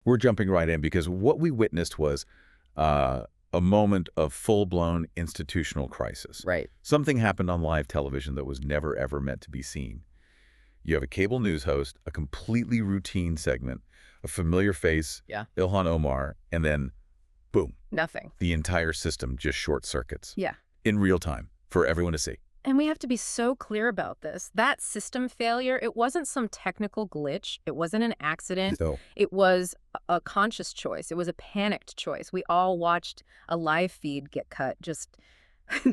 We're jumping right in because what we witnessed was a moment of full-blown institutional crisis. Right. Something happened on live television that was never, ever meant to be seen. You have a cable news host, a completely routine segment, a familiar face, Yeah. Ilhan Omar, and then, boom, Nothing. the entire system just short circuits. Yeah. In real time, for everyone to see. And we have to be so clear about this. That system failure, it wasn't some technical glitch. It wasn't an accident. No. It was a conscious choice. It was a panicked choice. We all watched a live feed get cut, just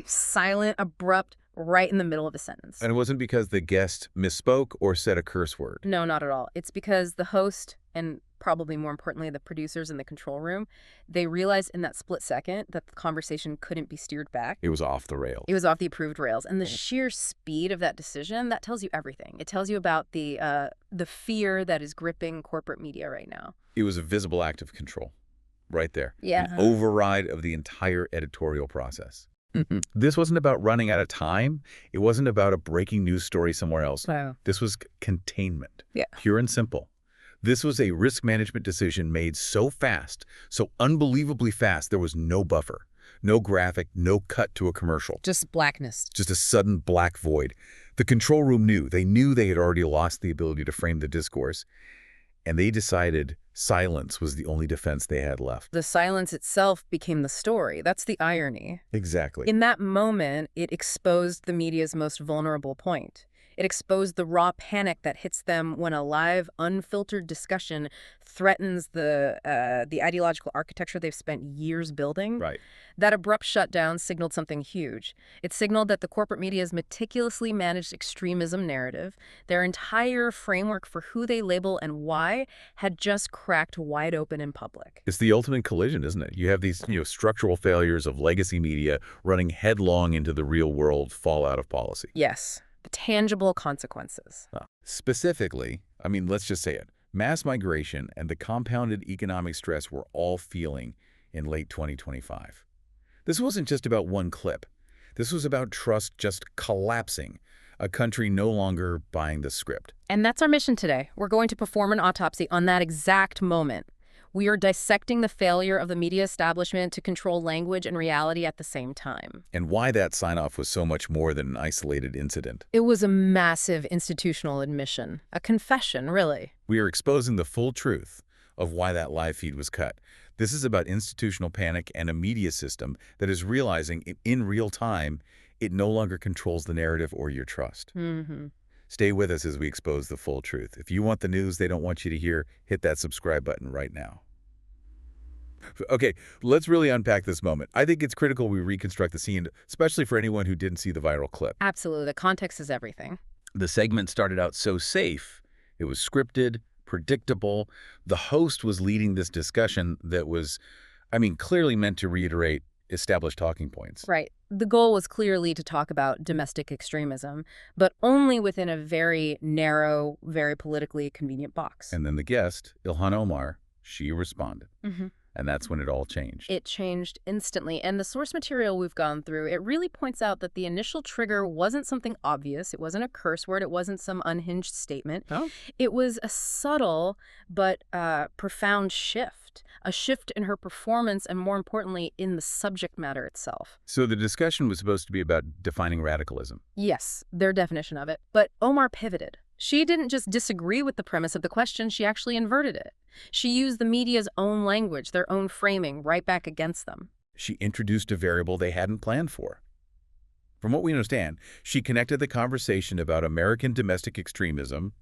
silent, abrupt, right in the middle of a sentence. And it wasn't because the guest misspoke or said a curse word. No, not at all. It's because the host, and probably more importantly, the producers in the control room, they realized in that split second that the conversation couldn't be steered back. It was off the rails. It was off the approved rails. And the sheer speed of that decision, that tells you everything. It tells you about the fear that is gripping corporate media right now. It was a visible act of control, right there. Yeah. An override of the entire editorial process. This wasn't about running out of time. It wasn't about a breaking news story somewhere else. Wow. This was containment. Yeah. Pure and simple. This was a risk management decision made so fast, so unbelievably fast, there was no buffer, no graphic, no cut to a commercial. Just blackness. Just a sudden black void. The control room knew. They knew they had already lost the ability to frame the discourse, and they decided silence was the only defense they had left. The silence itself became the story. That's the irony. Exactly. In that moment, it exposed the media's most vulnerable point. It exposed the raw panic that hits them when a live, unfiltered discussion threatens the ideological architecture they've spent years building. Right. That abrupt shutdown signaled something huge. It signaled that the corporate media's meticulously managed extremism narrative, their entire framework for who they label and why, had just cracked wide open in public. It's the ultimate collision, isn't it? You have these structural failures of legacy media running headlong into the real-world fallout of policy. Yes. Tangible consequences. Specifically, I mean, let's just say it, mass migration and the compounded economic stress we're all feeling in late 2025. This wasn't just about one clip. This was about trust just collapsing, a country no longer buying the script. And that's our mission today. We're going to perform an autopsy on that exact moment. We are dissecting the failure of the media establishment to control language and reality at the same time. And why that sign-off was so much more than an isolated incident. It was a massive institutional admission, a confession, really. We are exposing the full truth of why that live feed was cut. This is about institutional panic and a media system that is realizing in real time it no longer controls the narrative or your trust. Stay with us as we expose the full truth. If you want the news they don't want you to hear, hit that subscribe button right now. Okay, let's really unpack this moment. I think it's critical we reconstruct the scene, especially for anyone who didn't see the viral clip. Absolutely. The context is everything. The segment started out so safe. It was scripted, predictable. The host was leading this discussion that was, clearly meant to reiterate established talking points. Right. The goal was clearly to talk about domestic extremism, but only within a very narrow, very politically convenient box. And then the guest, Ilhan Omar, she responded. And that's when it all changed. It changed instantly. And the source material we've gone through, it really points out that the initial trigger wasn't something obvious. It wasn't a curse word. It wasn't some unhinged statement. Oh. It was a subtle but profound shift, a shift in her performance and, more importantly, in the subject matter itself. So the discussion was supposed to be about defining radicalism. Yes, their definition of it. But Omar pivoted. She didn't just disagree with the premise of the question, she actually inverted it. She used the media's own language, their own framing, right back against them. She introduced a variable they hadn't planned for. From what we understand, she connected the conversation about American domestic extremism,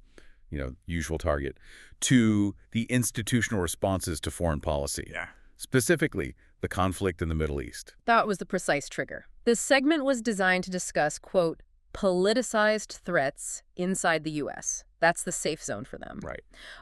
usual target, to the institutional responses to foreign policy. Yeah. Specifically, the conflict in the Middle East. That was the precise trigger. This segment was designed to discuss, quote, politicized threats inside the U.S. That's the safe zone for them. Right.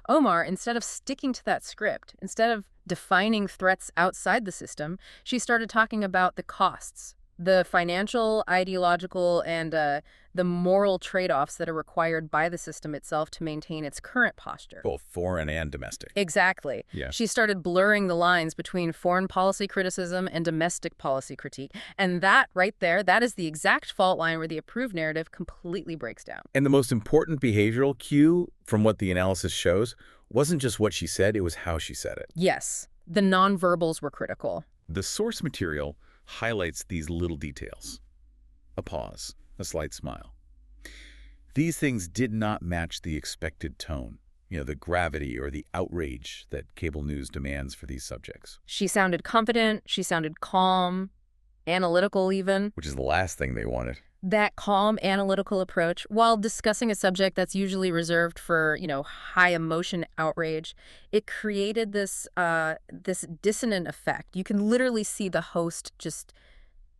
Omar, instead of sticking to that script, instead of defining threats outside the system, she started talking about the costs, the financial, ideological, and the moral trade-offs that are required by the system itself to maintain its current posture. Both foreign and domestic. Exactly. Yeah. She started blurring the lines between foreign policy criticism and domestic policy critique. And that right there, that is the exact fault line where the approved narrative completely breaks down. And the most important behavioral cue from what the analysis shows Wasn't just what she said, it was how she said it. Yes, the nonverbals were critical. The source material highlights these little details. A pause, a slight smile. These things did not match the expected tone, the gravity or the outrage that cable news demands for these subjects. She sounded confident, she sounded calm, analytical even. Which is the last thing they wanted. That calm, analytical approach, while discussing a subject that's usually reserved for, high emotion outrage, it created this dissonant effect. You can literally see the host just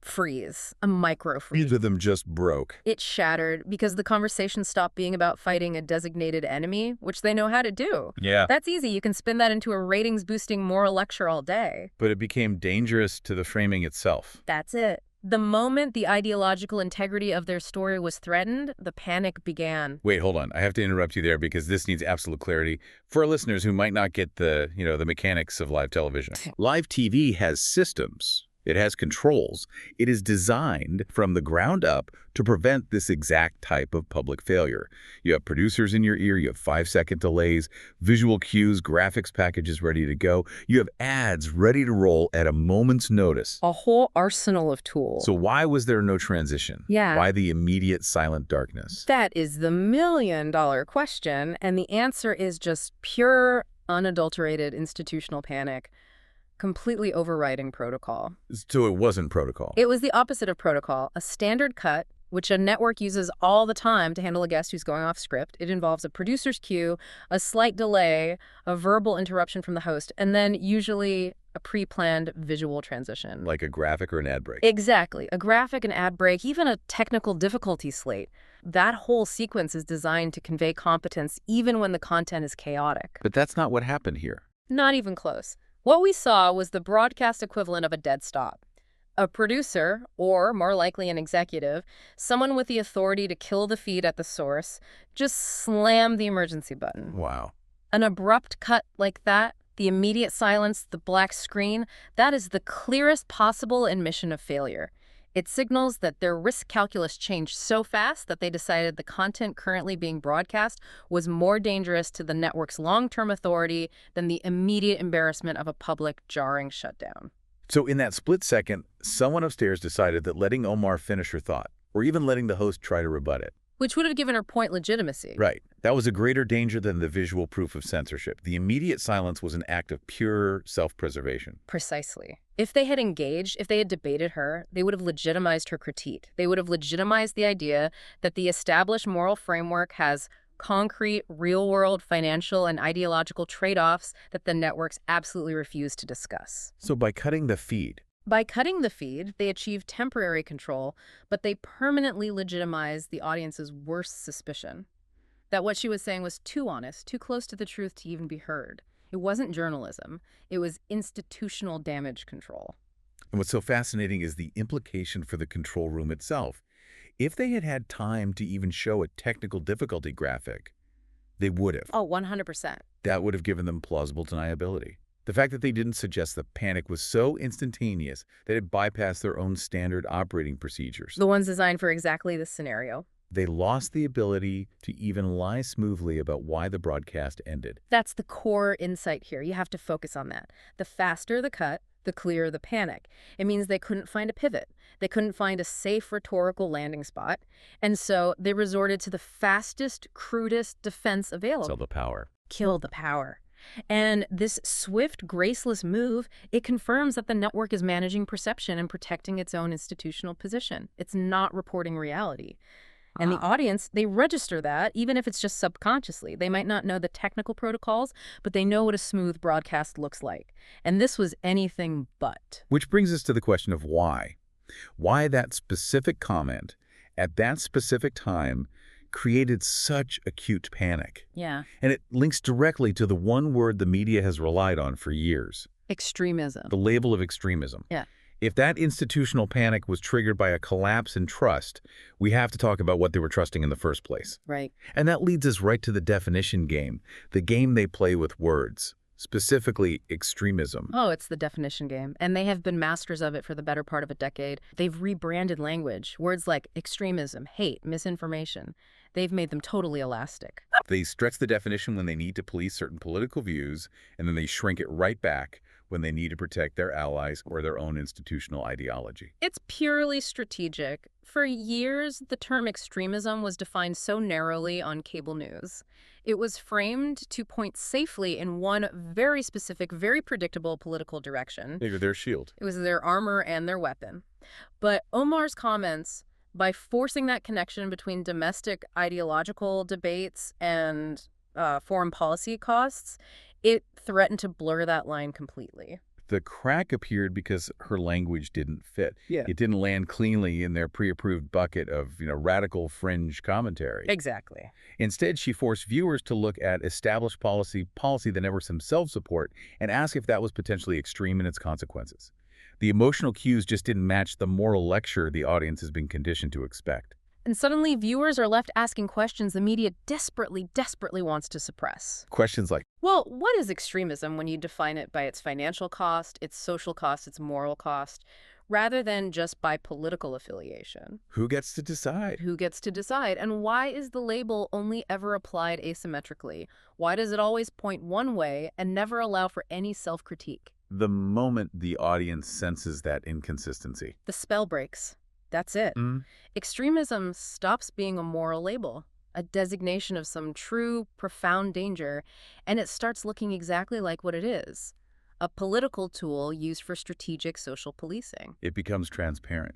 freeze, a micro freeze. Each of them just broke. It shattered because the conversation stopped being about fighting a designated enemy, which they know how to do. Yeah. That's easy. You can spin that into a ratings-boosting moral lecture all day. But it became dangerous to the framing itself. That's it. The moment the ideological integrity of their story was threatened, the panic began. Wait, hold on. I have to interrupt you there because this needs absolute clarity for our listeners who might not get the mechanics of live television. Live TV has systems. It has controls. It is designed from the ground up to prevent this exact type of public failure. You have producers in your ear, you have 5-second delays, visual cues, graphics packages ready to go. You have ads ready to roll at a moment's notice. A whole arsenal of tools. So why was there no transition? Yeah. Why the immediate silent darkness? That is the million-dollar question, and the answer is just pure, unadulterated institutional panic. Completely overriding protocol. So it wasn't protocol. It was the opposite of protocol, a standard cut, which a network uses all the time to handle a guest who's going off script. It involves a producer's cue, a slight delay, a verbal interruption from the host, and then usually a pre-planned visual transition. Like a graphic or an ad break. Exactly. A graphic, an ad break, even a technical difficulty slate. That whole sequence is designed to convey competence even when the content is chaotic. But that's not what happened here. Not even close. What we saw was the broadcast equivalent of a dead stop. A producer, or more likely an executive, someone with the authority to kill the feed at the source, just slammed the emergency button. Wow. An abrupt cut like that, the immediate silence, the black screen, that is the clearest possible admission of failure. It signals that their risk calculus changed so fast that they decided the content currently being broadcast was more dangerous to the network's long-term authority than the immediate embarrassment of a public, jarring shutdown. So in that split second, someone upstairs decided that letting Omar finish her thought, or even letting the host try to rebut it. Which would have given her point legitimacy. Right. That was a greater danger than the visual proof of censorship. The immediate silence was an act of pure self-preservation. Precisely. If they had engaged, if they had debated her, they would have legitimized her critique. They would have legitimized the idea that the established moral framework has concrete, real-world financial and ideological trade-offs that the networks absolutely refuse to discuss. So by cutting the feed, they achieved temporary control, but they permanently legitimized the audience's worst suspicion. That what she was saying was too honest, too close to the truth to even be heard. It wasn't journalism. It was institutional damage control. And what's so fascinating is the implication for the control room itself. If they had had time to even show a technical difficulty graphic, they would have. Oh, 100%. That would have given them plausible deniability. The fact that they didn't suggest the panic was so instantaneous that it bypassed their own standard operating procedures. The ones designed for exactly this scenario. They lost the ability to even lie smoothly about why the broadcast ended. That's the core insight here. You have to focus on that. The faster the cut, the clearer the panic. It means they couldn't find a pivot. They couldn't find a safe rhetorical landing spot. And so they resorted to the fastest, crudest defense available. Sell the power. Kill the power. And this swift, graceless move, it confirms that the network is managing perception and protecting its own institutional position. It's not reporting reality. And the audience, they register that, even if it's just subconsciously. They might not know the technical protocols, but they know what a smooth broadcast looks like. And this was anything but. Which brings us to the question of why. Why that specific comment at that specific time created such acute panic. Yeah. And it links directly to the one word the media has relied on for years. Extremism. The label of extremism. Yeah. If that institutional panic was triggered by a collapse in trust, we have to talk about what they were trusting in the first place. Right. And that leads us right to the definition game, the game they play with words, specifically extremism. Oh, it's the definition game. And they have been masters of it for the better part of a decade. They've rebranded language. Words like extremism, hate, misinformation. They've made them totally elastic. They stretch the definition when they need to police certain political views, and then they shrink it right back when they need to protect their allies or their own institutional ideology. It's purely strategic. For years, the term extremism was defined so narrowly on cable news. It was framed to point safely in one very specific, very predictable political direction. They're their shield. It was their armor and their weapon. But Omar's comments, by forcing that connection between domestic ideological debates and foreign policy costs, it threatened to blur that line completely. The crack appeared because her language didn't fit. Yeah. It didn't land cleanly in their pre-approved bucket of, radical fringe commentary. Exactly. Instead, she forced viewers to look at established policy that networks themselves support and ask if that was potentially extreme in its consequences. The emotional cues just didn't match the moral lecture the audience has been conditioned to expect. And suddenly, viewers are left asking questions the media desperately, desperately wants to suppress. Questions like, Well, what is extremism when you define it by its financial cost, its social cost, its moral cost, rather than just by political affiliation? who gets to decide? Who gets to decide? And why is the label only ever applied asymmetrically? Why does it always point one way and never allow for any self-critique? The moment the audience senses that inconsistency. The spell breaks. That's it. Extremism stops being a moral label, a designation of some true, profound danger, and it starts looking exactly like what it is, a political tool used for strategic social policing. It becomes transparent.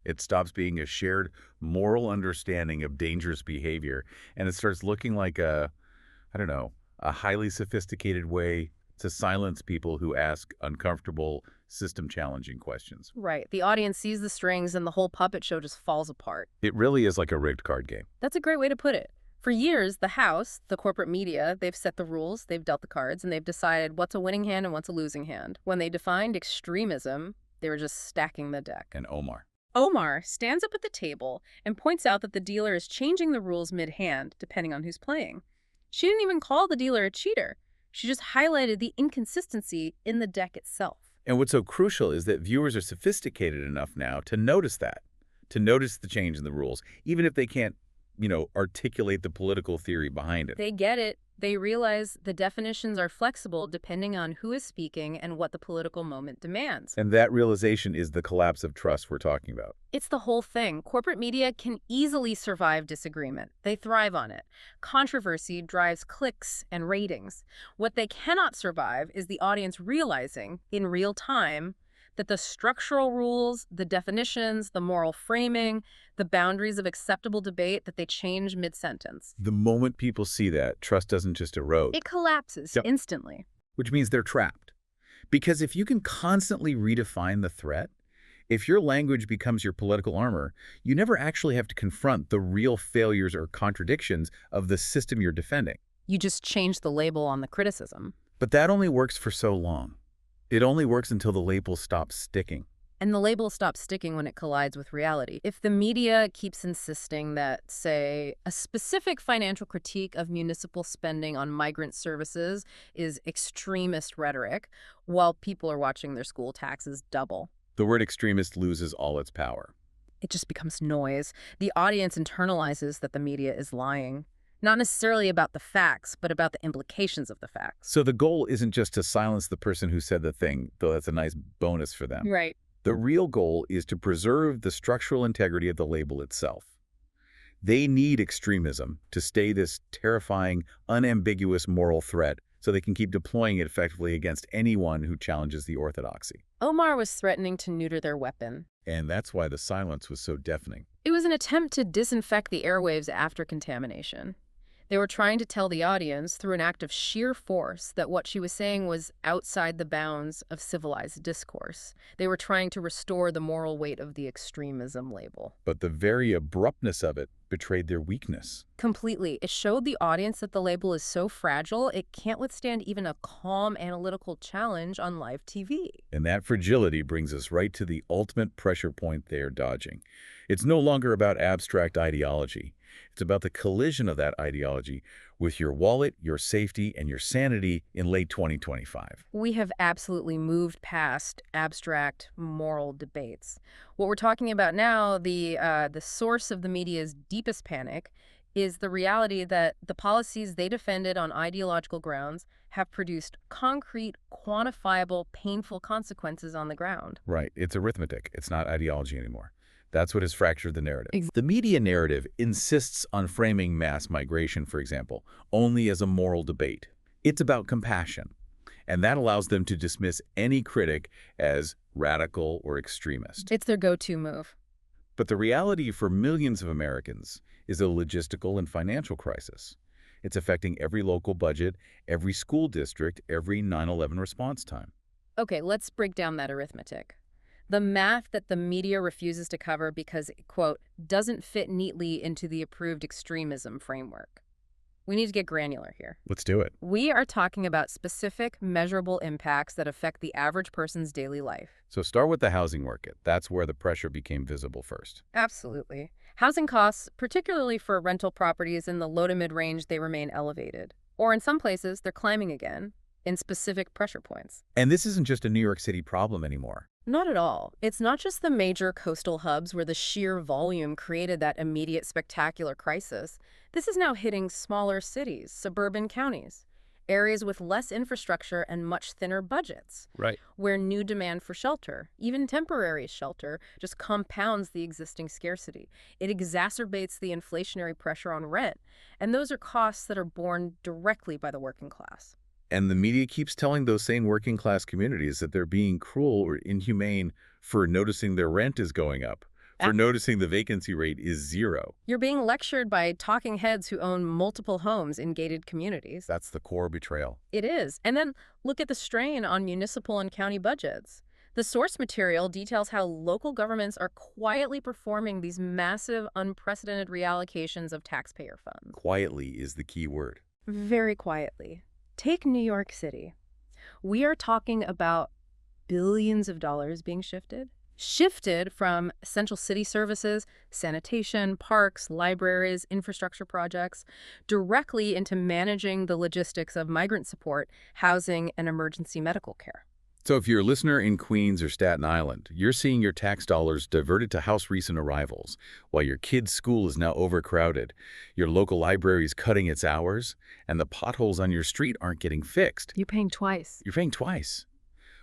It stops being a shared moral understanding of dangerous behavior, and it starts looking like a highly sophisticated way to silence people who ask uncomfortable, system-challenging questions. Right. The audience sees the strings and the whole puppet show just falls apart. It really is like a rigged card game. That's a great way to put it. For years, the House, the corporate media, they've set the rules, they've dealt the cards, and they've decided what's a winning hand and what's a losing hand. When they defined extremism, they were just stacking the deck. And Omar stands up at the table and points out that the dealer is changing the rules mid-hand, depending on who's playing. She didn't even call the dealer a cheater. She just highlighted the inconsistency in the deck itself. And what's so crucial is that viewers are sophisticated enough now to notice that, to notice the change in the rules, even if they can't, articulate the political theory behind it. They get it. They realize the definitions are flexible depending on who is speaking and what the political moment demands. And that realization is the collapse of trust we're talking about. It's the whole thing. Corporate media can easily survive disagreement. They thrive on it. Controversy drives clicks and ratings. What they cannot survive is the audience realizing, in real time, that the structural rules, the definitions, the moral framing, the boundaries of acceptable debate, that they change mid-sentence. The moment people see that, trust doesn't just erode. It collapses instantly. Which means they're trapped. Because if you can constantly redefine the threat, if your language becomes your political armor, you never actually have to confront the real failures or contradictions of the system you're defending. You just change the label on the criticism. But that only works for so long. It only works until the label stops sticking. And the label stops sticking when it collides with reality. If the media keeps insisting that, say, a specific financial critique of municipal spending on migrant services is extremist rhetoric, while people are watching their school taxes double, the word extremist loses all its power. it just becomes noise. The audience internalizes that the media is lying. Not necessarily about the facts, but about the implications of the facts. So the goal isn't just to silence the person who said the thing, though that's a nice bonus for them. Right. The real goal is to preserve the structural integrity of the label itself. They need extremism to stay this terrifying, unambiguous moral threat so they can keep deploying it effectively against anyone who challenges the orthodoxy. Omar was threatening to neuter their weapon. And that's why the silence was so deafening. It was an attempt to disinfect the airwaves after contamination. They were trying to tell the audience, through an act of sheer force, that what she was saying was outside the bounds of civilized discourse. They were trying to restore the moral weight of the extremism label. But the very abruptness of it betrayed their weakness. Completely. It showed the audience that the label is so fragile, it can't withstand even a calm, analytical challenge on live TV. And that fragility brings us right to the ultimate pressure point they are dodging. It's no longer about abstract ideology. It's about the collision of that ideology with your wallet, your safety, and your sanity in late 2025. We have absolutely moved past abstract moral debates. What we're talking about now, the source of the media's deepest panic, is the reality that the policies they defended on ideological grounds have produced concrete, quantifiable, painful consequences on the ground. Right. It's arithmetic. It's not ideology anymore. That's what has fractured the narrative. Ex- The media narrative insists on framing mass migration, for example, only as a moral debate. It's about compassion, and that allows them to dismiss any critic as radical or extremist. It's their go-to move. But the reality for millions of Americans is a logistical and financial crisis. It's affecting every local budget, every school district, every 9/11 response time. Okay, let's break down that arithmetic. The math that the media refuses to cover because it, quote, doesn't fit neatly into the approved extremism framework. We need to get granular here. Let's do it. We are talking about specific, measurable impacts that affect the average person's daily life. So start with the housing market. That's where the pressure became visible first. Absolutely. Housing costs, particularly for rental properties in the low to mid-range, they remain elevated. Or in some places, they're climbing again in specific pressure points. And this isn't just a New York City problem anymore. Not at all. It's not just the major coastal hubs where the sheer volume created that immediate spectacular crisis. This is now hitting smaller cities, suburban counties, areas with less infrastructure and much thinner budgets, Right. where new demand for shelter, even temporary shelter, just compounds the existing scarcity. It exacerbates the inflationary pressure on rent, and those are costs that are borne directly by the working class. And the media keeps telling those same working class communities that they're being cruel or inhumane for noticing their rent is going up, for noticing the vacancy rate is 0. You're being lectured by talking heads who own multiple homes in gated communities. That's the core betrayal. It is. And then look at the strain on municipal and county budgets. The source material details how local governments are quietly performing these massive, unprecedented reallocations of taxpayer funds. Quietly is the key word. Very quietly. Take New York City. We are talking about billions of dollars being shifted from essential city services, sanitation, parks, libraries, infrastructure projects, directly into managing the logistics of migrant support, housing, and emergency medical care. So if you're a listener in Queens or Staten Island, you're seeing your tax dollars diverted to house recent arrivals, while your kid's school is now overcrowded, your local library is cutting its hours, and the potholes on your street aren't getting fixed. You're paying twice. You're paying twice.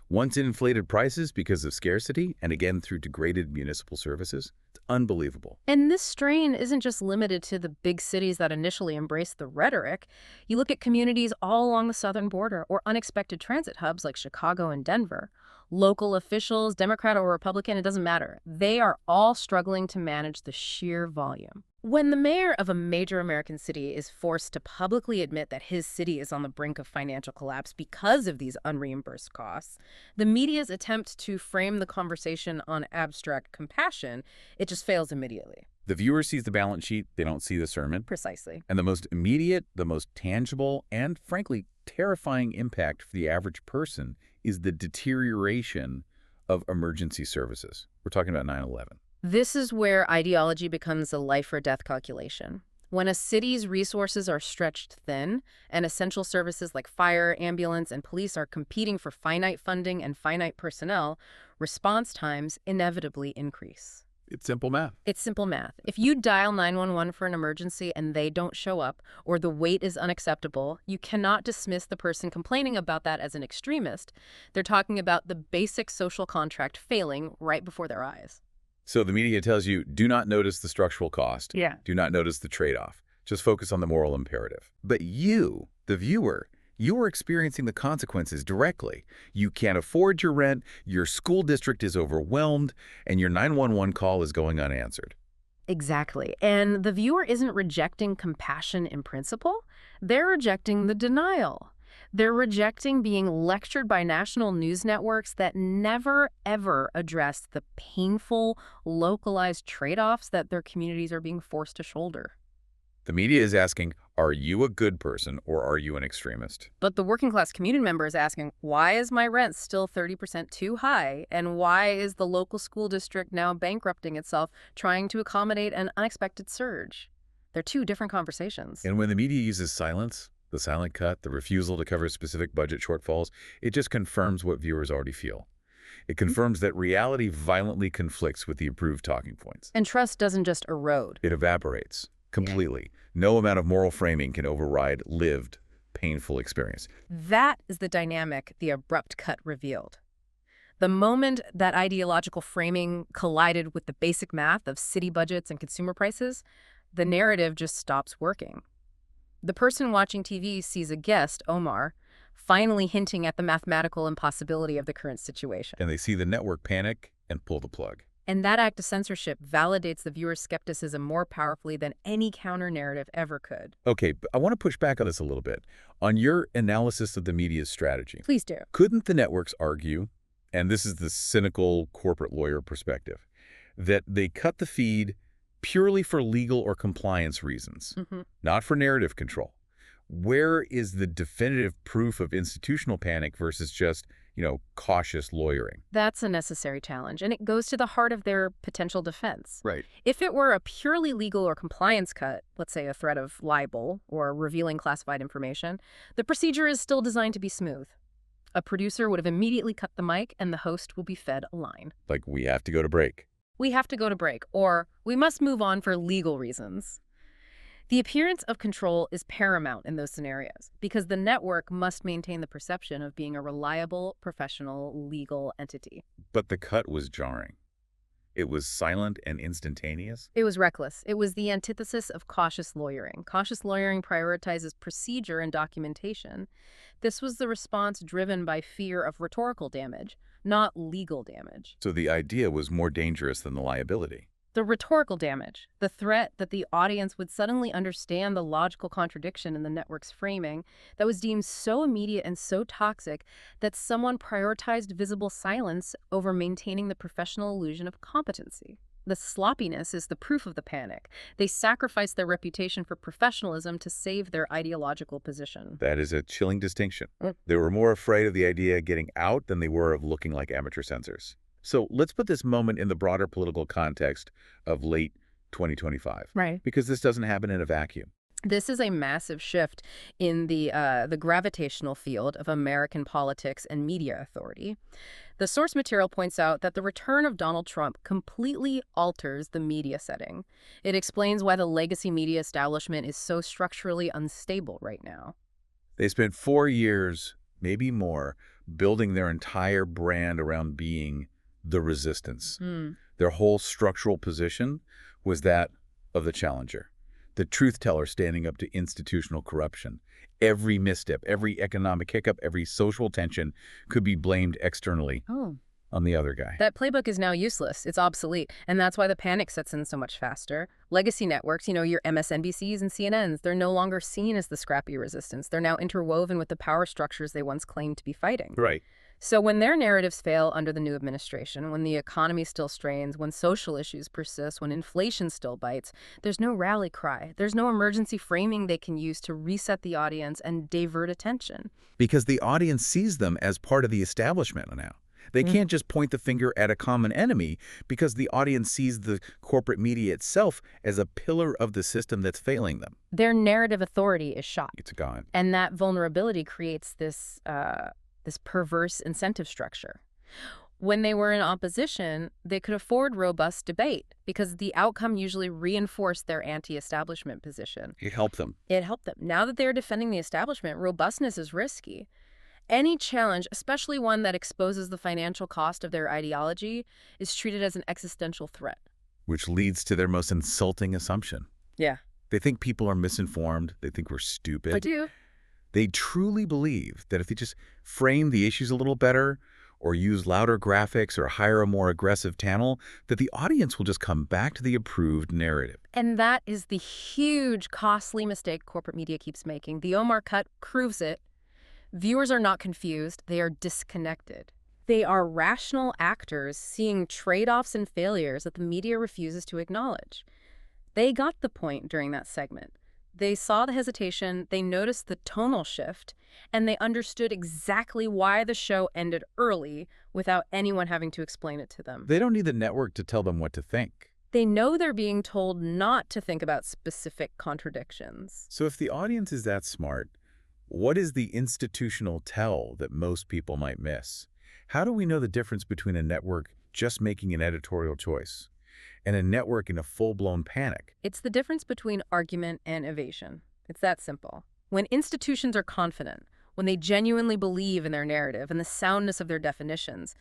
Once in inflated prices because of scarcity, and again through degraded municipal services. It's unbelievable. And this strain isn't just limited to the big cities that initially embraced the rhetoric. You look at communities all along the southern border or unexpected transit hubs like Chicago and Denver. Local officials, Democrat or Republican, it doesn't matter. They are all struggling to manage the sheer volume. When the mayor of a major American city is forced to publicly admit that his city is on the brink of financial collapse because of these unreimbursed costs, the media's attempt to frame the conversation on abstract compassion, it just fails immediately. The viewer sees the balance sheet, they don't see the sermon. Precisely. And the most immediate, the most tangible, and frankly, terrifying impact for the average person is the deterioration of emergency services. We're talking about 9/11. This is where ideology becomes a life or death calculation. When a city's resources are stretched thin and essential services like fire, ambulance, and police are competing for finite funding and finite personnel, response times inevitably increase. It's simple math. It's simple math. If you dial 911 for an emergency and they don't show up, or the wait is unacceptable, you cannot dismiss the person complaining about that as an extremist. They're talking about the basic social contract failing right before their eyes. So the media tells you, do not notice the structural cost. Yeah. Do not notice the trade-off. Just focus on the moral imperative. But you, the viewer, you are experiencing the consequences directly. You can't afford your rent, your school district is overwhelmed, and your 911 call is going unanswered. Exactly. And the viewer isn't rejecting compassion in principle. They're rejecting the denial. They're rejecting being lectured by national news networks that never, ever address the painful, localized trade-offs that their communities are being forced to shoulder. The media is asking, are you a good person or are you an extremist? But the working class community member is asking, why is my rent still 30% too high? And why is the local school district now bankrupting itself, trying to accommodate an unexpected surge? They're two different conversations. And when the media uses silence, the silent cut, the refusal to cover specific budget shortfalls, it just confirms what viewers already feel. It confirms that reality violently conflicts with the approved talking points. And trust doesn't just erode. It evaporates. Completely. No amount of moral framing can override lived, painful experience. That is the dynamic the abrupt cut revealed. The moment that ideological framing collided with the basic math of city budgets and consumer prices, the narrative just stops working. The person watching TV sees a guest, Omar, finally hinting at the mathematical impossibility of the current situation. And they see the network panic and pull the plug. And that act of censorship validates the viewer's skepticism more powerfully than any counter-narrative ever could. Okay, but I want to push back on this a little bit. On your analysis of the media's strategy, Please do. couldn't the networks argue, and this is the cynical corporate lawyer perspective, that they cut the feed purely for legal or compliance reasons, not for narrative control? Where is the definitive proof of institutional panic versus just, cautious lawyering? That's a necessary challenge, and it goes to the heart of their potential defense. Right. If it were a purely legal or compliance cut, let's say a threat of libel or revealing classified information, the procedure is still designed to be smooth. A producer would have immediately cut the mic, and the host will be fed a line. Like, we have to go to break. We have to go to break, or we must move on for legal reasons. The appearance of control is paramount in those scenarios because the network must maintain the perception of being a reliable, professional, legal entity. But the cut was jarring. It was silent and instantaneous. It was reckless. It was the antithesis of cautious lawyering. Cautious lawyering prioritizes procedure and documentation. This was the response driven by fear of rhetorical damage, not legal damage. So the idea was more dangerous than the liability. The rhetorical damage, the threat that the audience would suddenly understand the logical contradiction in the network's framing that was deemed so immediate and so toxic that someone prioritized visible silence over maintaining the professional illusion of competency. The sloppiness is the proof of the panic. They sacrificed their reputation for professionalism to save their ideological position. That is a chilling distinction. They were more afraid of the idea getting out than they were of looking like amateur censors. So let's put this moment in the broader political context of late 2025. Right. Because this doesn't happen in a vacuum. This is a massive shift in the gravitational field of American politics and media authority. The source material points out that the return of Donald Trump completely alters the media setting. It explains why the legacy media establishment is so structurally unstable right now. They spent 4 years, maybe more, building their entire brand around being the resistance. Their whole structural position was that of the challenger, the truth teller standing up to institutional corruption. Every misstep, every economic hiccup, every social tension could be blamed externally on the other guy. That playbook is now useless. It's obsolete. And that's why the panic sets in so much faster. Legacy networks, your MSNBCs and CNNs, they're no longer seen as the scrappy resistance. They're now interwoven with the power structures they once claimed to be fighting. Right. So when their narratives fail under the new administration, when the economy still strains, when social issues persist, when inflation still bites, there's no rally cry. There's no emergency framing they can use to reset the audience and divert attention. Because the audience sees them as part of the establishment now. They can't just point the finger at a common enemy because the audience sees the corporate media itself as a pillar of the system that's failing them. Their narrative authority is shot. It's gone. And that vulnerability creates this perverse incentive structure. When they were in opposition, they could afford robust debate because the outcome usually reinforced their anti-establishment position. It helped them. It helped them. Now that they're defending the establishment, robustness is risky. Any challenge, especially one that exposes the financial cost of their ideology, is treated as an existential threat. Which leads to their most insulting assumption. Yeah. They think people are misinformed. They think we're stupid. I do. They truly believe that if they just frame the issues a little better or use louder graphics or hire a more aggressive channel, that the audience will just come back to the approved narrative. And that is the huge, costly mistake corporate media keeps making. The Omar cut proves it. Viewers are not confused. They are disconnected. They are rational actors seeing trade-offs and failures that the media refuses to acknowledge. They got the point during that segment. They saw the hesitation, they noticed the tonal shift, and they understood exactly why the show ended early without anyone having to explain it to them. They don't need the network to tell them what to think. They know they're being told not to think about specific contradictions. So if the audience is that smart, what is the institutional tell that most people might miss? How do we know the difference between a network just making an editorial choice and a network in a full-blown panic. It's the difference between argument and evasion. It's that simple. When institutions are confident, when they genuinely believe in their narrative and the soundness of their definitions,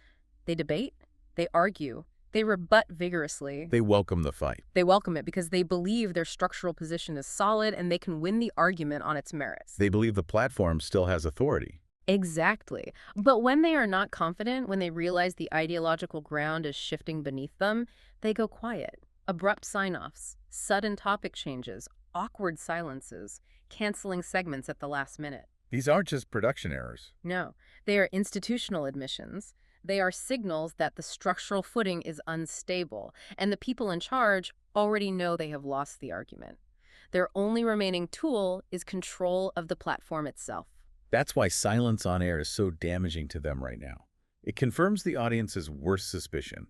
they debate, they argue, they rebut vigorously. They welcome the fight. They welcome it because they believe their structural position is solid and they can win the argument on its merits. They believe the platform still has authority. Exactly. But when they are not confident, when they realize the ideological ground is shifting beneath them, they go quiet. Abrupt sign-offs, sudden topic changes, awkward silences, canceling segments at the last minute. These aren't just production errors. No, they are institutional admissions. They are signals that the structural footing is unstable, and the people in charge already know they have lost the argument. Their only remaining tool is control of the platform itself. That's why silence on air is so damaging to them right now. It confirms the audience's worst suspicion,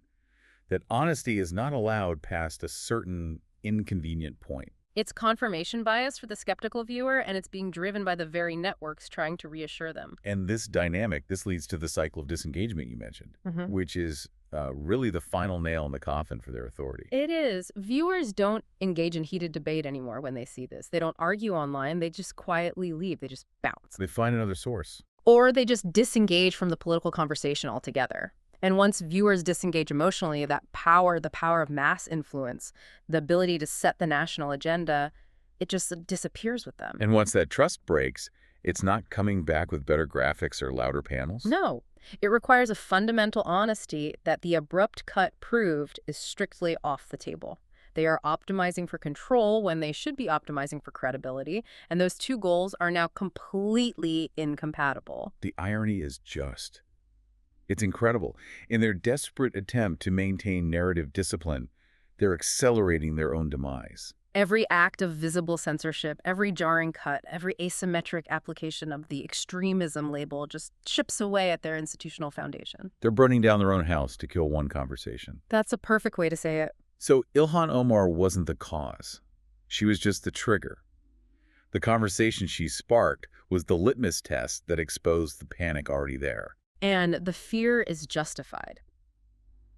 that honesty is not allowed past a certain inconvenient point. It's confirmation bias for the skeptical viewer, and it's being driven by the very networks trying to reassure them. And this dynamic, this leads to the cycle of disengagement you mentioned, which is really the final nail in the coffin for their authority. It is. Viewers don't engage in heated debate anymore when they see this. They don't argue online. They just quietly leave. They just bounce. They find another source. Or they just disengage from the political conversation altogether. And once viewers disengage emotionally, the power of mass influence, the ability to set the national agenda, it just disappears with them. And once that trust breaks, it's not coming back with better graphics or louder panels? No. It requires a fundamental honesty that the abrupt cut proved is strictly off the table. They are optimizing for control when they should be optimizing for credibility, and those two goals are now completely incompatible. The irony is just. It's incredible. In their desperate attempt to maintain narrative discipline, they're accelerating their own demise. Every act of visible censorship, every jarring cut, every asymmetric application of the extremism label just chips away at their institutional foundation. They're burning down their own house to kill one conversation. That's a perfect way to say it. So Ilhan Omar wasn't the cause. She was just the trigger. The conversation she sparked was the litmus test that exposed the panic already there. And the fear is justified.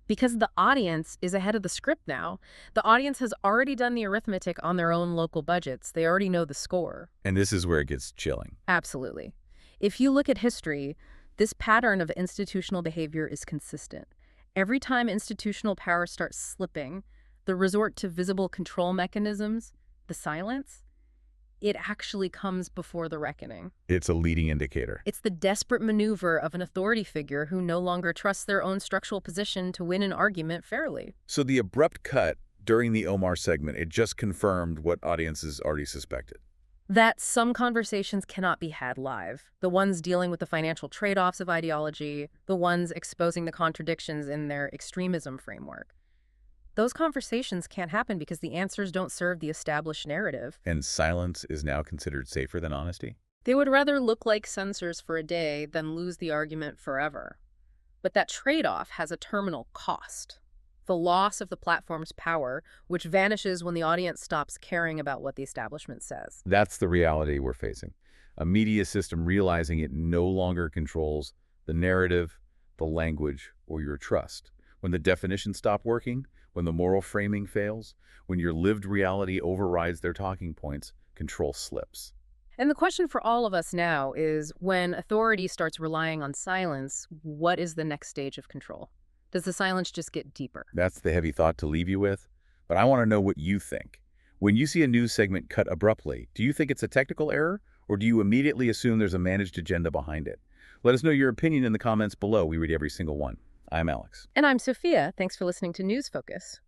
Because the audience is ahead of the script now. The audience has already done the arithmetic on their own local budgets. They already know the score. And this is where it gets chilling. Absolutely. If you look at history, this pattern of institutional behavior is consistent. Every time institutional power starts slipping, the resort to visible control mechanisms, the silence, it actually comes before the reckoning. It's a leading indicator. It's the desperate maneuver of an authority figure who no longer trusts their own structural position to win an argument fairly. So the abrupt cut during the Omar segment, it just confirmed what audiences already suspected. That some conversations cannot be had live. The ones dealing with the financial trade-offs of ideology, the ones exposing the contradictions in their extremism framework. Those conversations can't happen because the answers don't serve the established narrative. And silence is now considered safer than honesty? They would rather look like censors for a day than lose the argument forever. But that trade-off has a terminal cost. The loss of the platform's power, which vanishes when the audience stops caring about what the establishment says. That's the reality we're facing. A media system realizing it no longer controls the narrative, the language, or your trust. When the definitions stop working, when the moral framing fails, when your lived reality overrides their talking points, control slips. And the question for all of us now is, when authority starts relying on silence, what is the next stage of control? Does the silence just get deeper? That's the heavy thought to leave you with. But I want to know what you think. When you see a news segment cut abruptly, do you think it's a technical error, or do you immediately assume there's a managed agenda behind it? Let us know your opinion in the comments below. We read every single one. I'm Alex. And I'm Sophia. Thanks for listening to News Focus.